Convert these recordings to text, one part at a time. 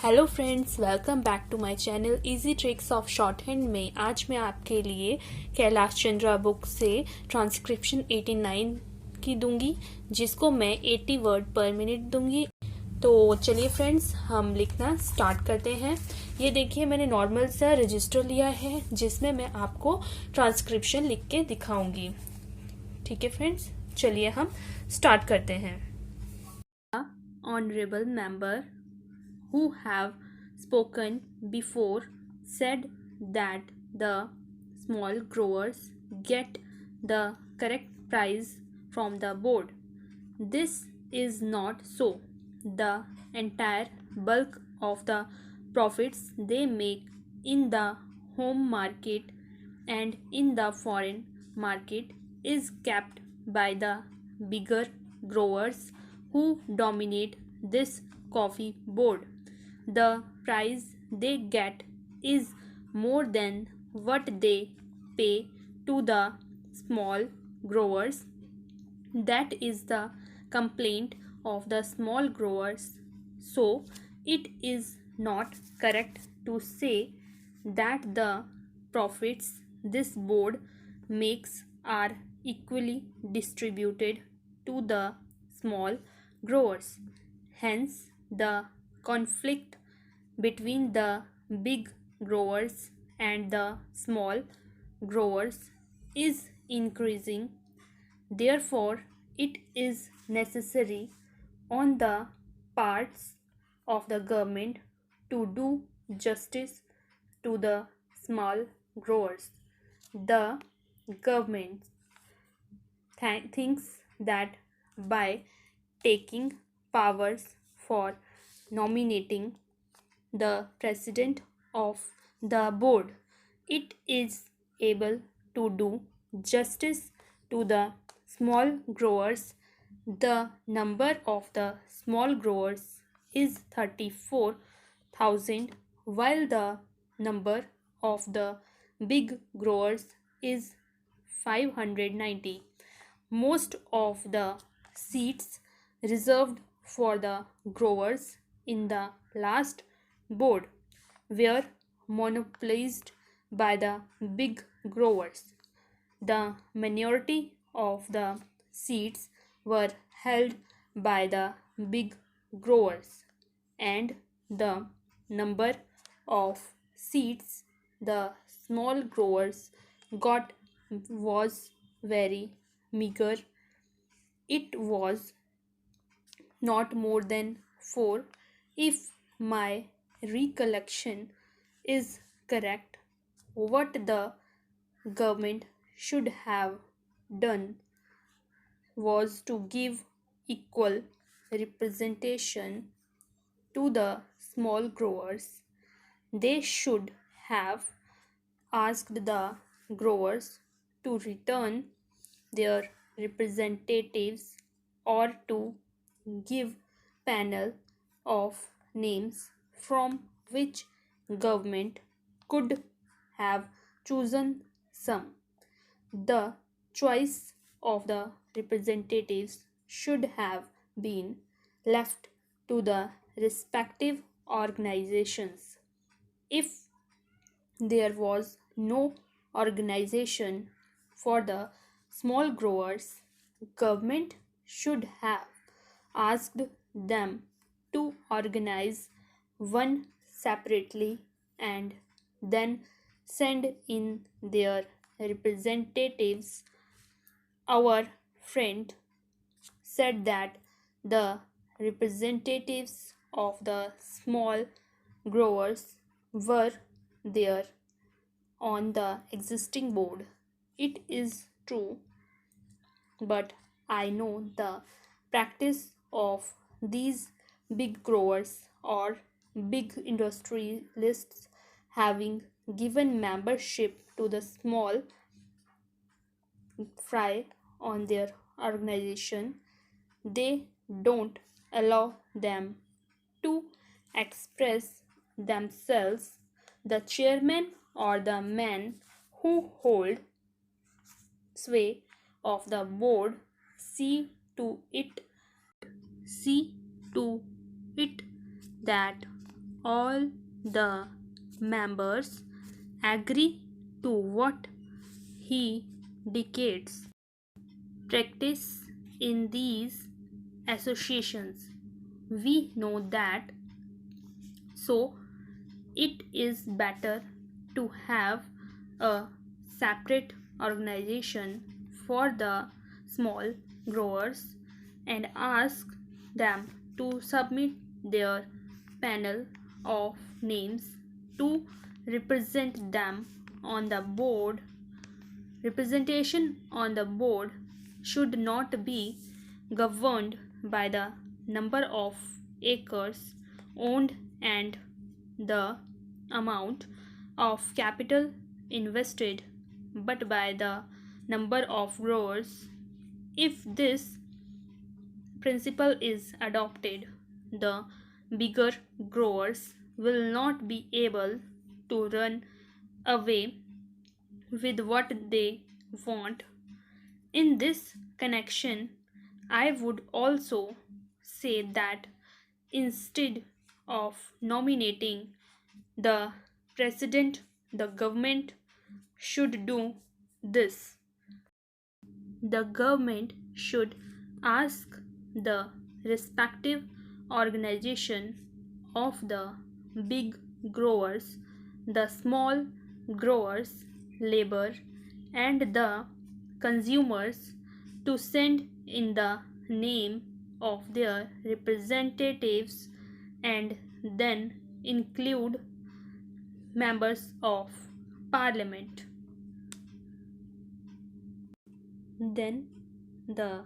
Hello friends, welcome back to my channel easy tricks of shorthand में। आज मैं आपके लिए कैलाश चंद्रा बुक से ट्रांसक्रिप्शन 89 की दूंगी, जिसको मैं 80 वर्ड पर मिनट दूंगी। तो चलिए फ्रेंड्स, हम लिखना स्टार्ट करते हैं। ये देखिए, मैंने नॉर्मल सा रजिस्टर लिया है जिसमें मैं आपको ट्रांसक्रिप्शन लिख के दिखाऊंगी। ठीक है फ्रेंड्स, चलिए हम स्टार्ट करते हैं। Honourable member who have spoken before said that the small growers get the correct price from the board. This is not so. The entire bulk of the profits they make in the home market and in the foreign market is kept by the bigger growers who dominate this coffee board. The price they get is more than what they pay to the small growers. That is the complaint of the small growers. So it is not correct to say that the profits this board makes are equally distributed to the small growers. Hence, the conflict between the big growers and the small growers is increasing. Therefore, it is necessary on the parts of the government to do justice to the small growers. The government thinks that by taking powers for nominating the president of the board, it is able to do justice to the small growers. The number of the small growers is 34,000, while the number of the big growers is 590. Most of the seats reserved for the growers in the last board were monopolized by the big growers. The minority of the seats were held by the big growers, and the number of seats the small growers got was very meager. It was not more than 4. If my recollection is correct, what the government should have done was to give equal representation to the small growers. They should have asked the growers to return their representatives or to give panel of names from which government could have chosen some. The choice of the representatives should have been left to the respective organizations. If there was no organization for the small growers, government should have asked them to organize one separately and then send in their representatives. Our friend said that the representatives of the small growers were there on the existing board. It is true, but I know the practice of these big growers or big industrialists having given membership to the small fry on their organization. They don't allow them to express themselves. The chairman or the men who hold sway of the board see to it that all the members agree to what he dictates. Practice in these associations. We know that, so it is better to have a separate organization for the small growers and ask them to submit their panel of names to represent them on the board. Representation on the board should not be governed by the number of acres owned and the amount of capital invested, but by the number of growers. If this principle is adopted, the bigger growers will not be able to run away with what they want. In this connection, I would also say that instead of nominating the president, the government should do this. The government should ask the respective organization of the big growers, the small growers, labor, and the consumers to send in the name of their representatives and then include members of parliament. Then the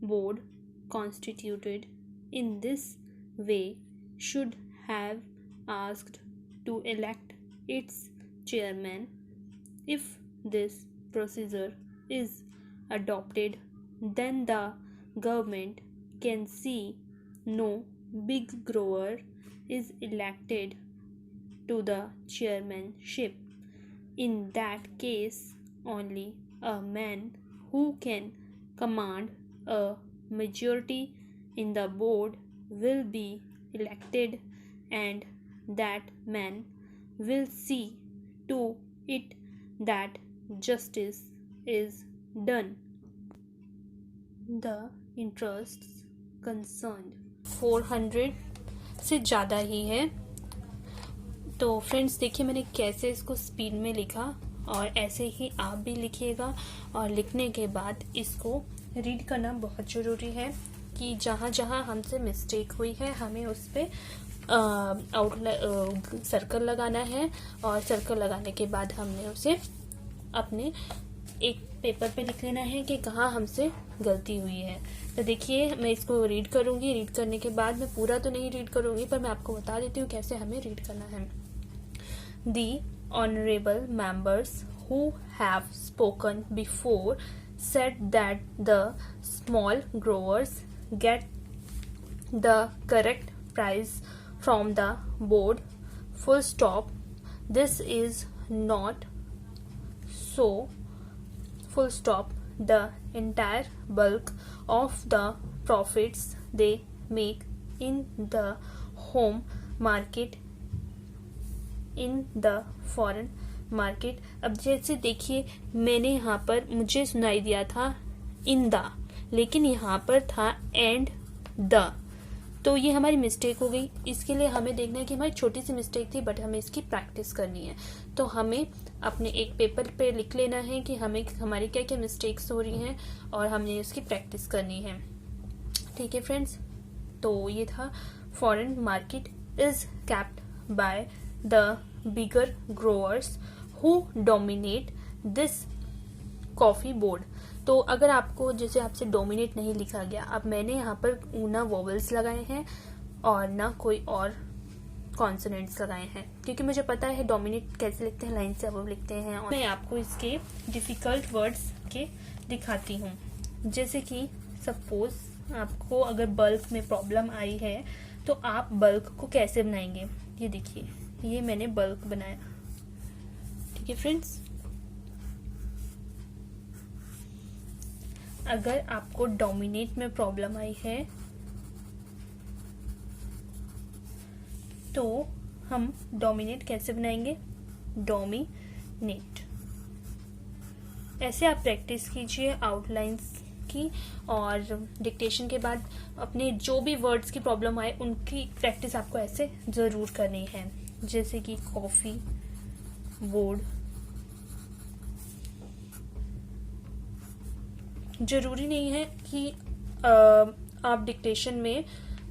board constituted in this way should have asked to elect its chairman. If this procedure is adopted, then the government can see no big grower is elected to the chairmanship. In that case, only a man who can command a majority in the board will be elected, and that man will see to it that justice is done. The interests concerned 400 से ज़्यादा ही है। तो friends देखिए मैंने कैसे इसको speed में लिखा, और ऐसे ही आप भी लिखिएगा, और लिखने के बाद इसको रीड करना बहुत ज़रूरी है कि जहाँ जहाँ हमसे मिस्टेक हुई है हमें उस पर सर्कल लगाना है, और सर्कल लगाने के बाद हमने उसे अपने एक पेपर पे लिख लेना है कि कहाँ हमसे गलती हुई है। तो देखिए मैं इसको रीड करूँगी, रीड करने के बाद मैं पूरा तो नहीं रीड करूँगी पर मैं आपको बता देती हूँ कैसे हमें रीड करना है। The honorable members who have spoken before said that the small growers get the correct price from the board, full stop. This is not so, full stop. The entire bulk of the profits they make in the home market, in the foreign market. अब जैसे देखिए मैंने यहाँ पर मुझे सुनाई दिया था इन द, लेकिन यहाँ पर था एंड द, तो ये हमारी मिस्टेक हो गई। इसके लिए हमें देखना है कि हमारी छोटी सी मिस्टेक थी बट हमें इसकी प्रैक्टिस करनी है। तो हमें अपने एक पेपर पे लिख लेना है कि हमें हमारी क्या क्या मिस्टेक्स हो रही हैं और हमने इसकी प्रैक्टिस करनी है। ठीक है फ्रेंड्स, तो ये था foreign market is capped by the bigger growers who dominate this coffee board. तो अगर आपको जैसे आपसे डोमिनेट नहीं लिखा गया, अब मैंने यहाँ पर ना वोवेल्स लगाए हैं और ना कोई और कॉन्सोनेंट्स लगाए हैं, क्योंकि मुझे पता है डोमिनेट कैसे लिखते हैं, लाइन से अब लिखते हैं। और मैं आपको इसके डिफिकल्ट वर्ड्स के दिखाती हूँ। जैसे कि सपोज आपको अगर बल्क में प्रॉब्लम आई है तो आप बल्क को कैसे बनाएंगे। ये देखिए ये मैंने बल्क बनाया। ठीक है फ्रेंड्स, अगर आपको डोमिनेट में प्रॉब्लम आई है तो हम डोमिनेट कैसे बनाएंगे, डोमिनेट। ऐसे आप प्रैक्टिस कीजिए आउटलाइंस की, और डिक्टेशन के बाद अपने जो भी वर्ड्स की प्रॉब्लम आए उनकी प्रैक्टिस आपको ऐसे जरूर करनी है, जैसे कि कॉफी, बोर्ड। जरूरी नहीं है कि आप डिक्टेशन में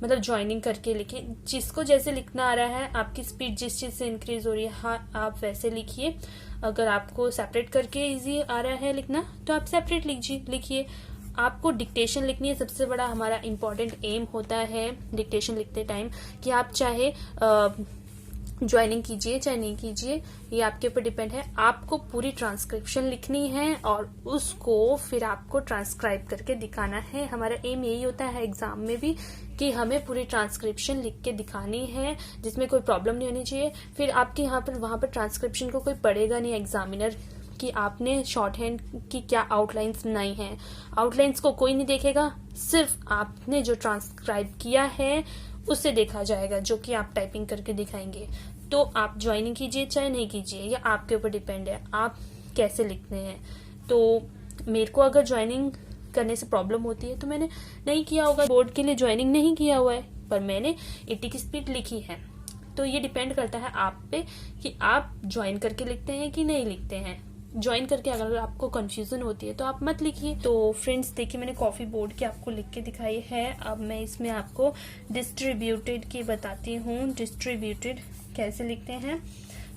मतलब ज्वाइनिंग करके लिखें, जिसको जैसे लिखना आ रहा है, आपकी स्पीड जिस चीज से इंक्रीज हो रही है, हाँ आप वैसे लिखिए। अगर आपको सेपरेट करके इजी आ रहा है लिखना तो आप सेपरेट लिखिए। आपको डिक्टेशन लिखनी है, सबसे बड़ा हमारा इम्पोर्टेंट एम होता है डिक्टेशन लिखते टाइम कि आप चाहे ज्वाइनिंग कीजिए चाहे नहीं कीजिए, ये आपके ऊपर डिपेंड है। आपको पूरी ट्रांसक्रिप्शन लिखनी है और उसको फिर आपको ट्रांसक्राइब करके दिखाना है। हमारा एम यही होता है एग्जाम में भी कि हमें पूरी ट्रांसक्रिप्शन लिख के दिखानी है, जिसमें कोई प्रॉब्लम नहीं होनी चाहिए। फिर आपके वहां पर ट्रांसक्रिप्शन को कोई पढ़ेगा नहीं एग्जामिनर कि आपने शॉर्ट हैंड की क्या आउटलाइंस बनाई हैं। आउटलाइंस को कोई नहीं देखेगा, सिर्फ आपने जो ट्रांसक्राइब किया है उससे देखा जाएगा, जो कि आप टाइपिंग करके दिखाएंगे। तो आप ज्वाइनिंग कीजिए चाहे नहीं कीजिए, ये आपके ऊपर डिपेंड है आप कैसे लिखते हैं। तो मेरे को अगर ज्वाइनिंग करने से प्रॉब्लम होती है तो मैंने नहीं किया होगा, बोर्ड के लिए ज्वाइनिंग नहीं किया हुआ है, पर मैंने 80 की स्पीड लिखी है। तो ये डिपेंड करता है आप पे कि आप ज्वाइन करके लिखते हैं कि नहीं लिखते हैं। ज्वाइन करके अगर आपको कंफ्यूजन होती है तो आप मत लिखिए। तो फ्रेंड्स देखिए, मैंने कॉफी बोर्ड की आपको लिख के दिखाई है। अब मैं इसमें आपको डिस्ट्रीब्यूटेड की बताती हूँ। डिस्ट्रीब्यूटेड कैसे लिखते हैं,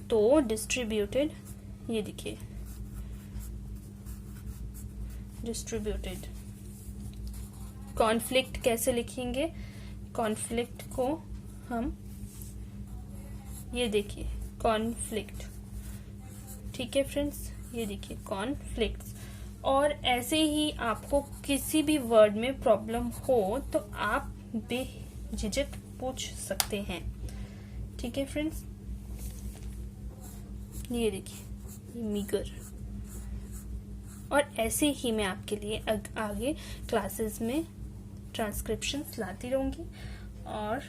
तो डिस्ट्रीब्यूटेड ये देखिए, डिस्ट्रीब्यूटेड। कॉन्फ्लिक्ट कैसे लिखेंगे, कॉन्फ्लिक्ट को हम ये देखिए कॉन्फ्लिक्ट, ठीक है फ्रेंड्स, ये देखिए कॉन्फ्लिक्ट्स। और ऐसे ही आपको किसी भी वर्ड में प्रॉब्लम हो तो आप बेझिझक पूछ सकते हैं, ठीक है फ्रेंड्स। ये देखिए मीगर। और ऐसे ही मैं आपके लिए आगे क्लासेस में ट्रांसक्रिप्शंस लाती रहूंगी और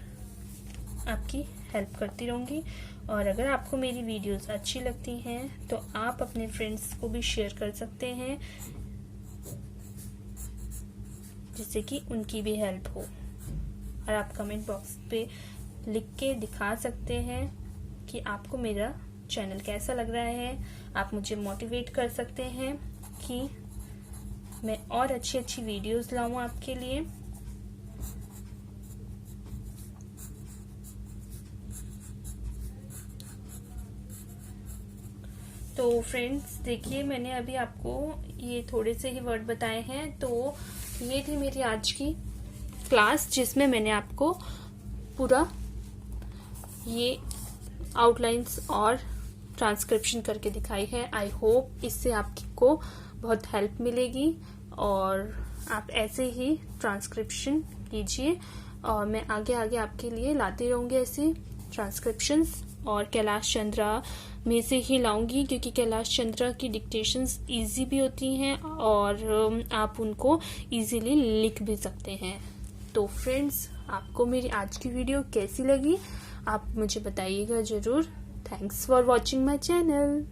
आपकी हेल्प करती रहूंगी। और अगर आपको मेरी वीडियोस अच्छी लगती हैं तो आप अपने फ्रेंड्स को भी शेयर कर सकते हैं, जिससे कि उनकी भी हेल्प हो। और आप कमेंट बॉक्स पे लिख के दिखा सकते हैं कि आपको मेरा चैनल कैसा लग रहा है। आप मुझे मोटिवेट कर सकते हैं कि मैं और अच्छी अच्छी वीडियोस लाऊं आपके लिए। तो फ्रेंड्स देखिए, मैंने अभी आपको ये थोड़े से ही वर्ड बताए हैं। तो ये थी मेरी आज की क्लास, जिसमें मैंने आपको पूरा ये आउटलाइंस और ट्रांसक्रिप्शन करके दिखाई है। आई होप इससे आपको बहुत हेल्प मिलेगी और आप ऐसे ही ट्रांसक्रिप्शन कीजिए। और मैं आगे आगे आपके लिए लाती रहूंगी ऐसी ट्रांसक्रिप्शंस, और कैलाश चंद्रा में से ही लाऊंगी, क्योंकि कैलाश चंद्रा की डिक्टेशंस इजी भी होती हैं और आप उनको इजीली लिख भी सकते हैं। तो फ्रेंड्स, आपको मेरी आज की वीडियो कैसी लगी आप मुझे बताइएगा जरूर। Thanks for watching my channel.